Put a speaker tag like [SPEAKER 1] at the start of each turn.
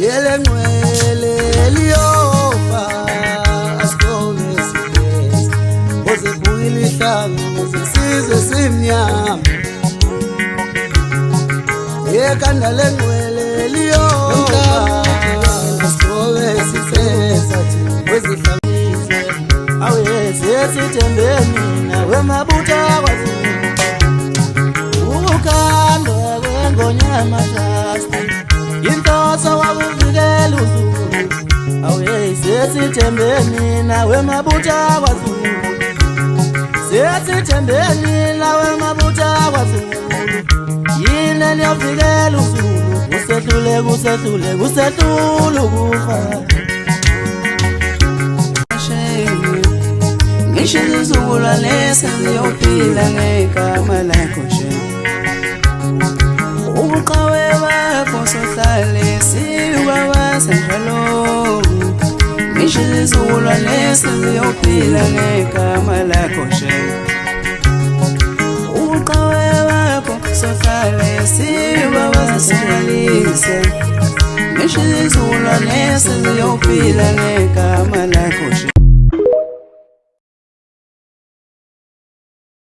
[SPEAKER 1] Yele ngwele liyofa asitole sibese Oze buyile ihlangu zesize simnyama Yekhanda lengwele liyofa asitole sibese Wezihlangize awuyeze sithembeni nawe mabuta kwaZulu Ukukhandwa kwengonyama trust Intosa wakuvikela uZulu awuyeze sithembeni nawe mabuta kwaZulu Sesithembeni nawe mabuta kwaZulu Yini niyovikela uZulu kusehlule ukufa Ngisho izizukulwane seziyophila ngegama lakho nje Ubuqhawe bakho sohlale siwawazi njalo Ngisho izizukulwane seziyophila ngegama lakho nje Ubuqhawe bakho sohlale siwawazi siwalise Ngisho izizukulwane seziyophila ngegama lakho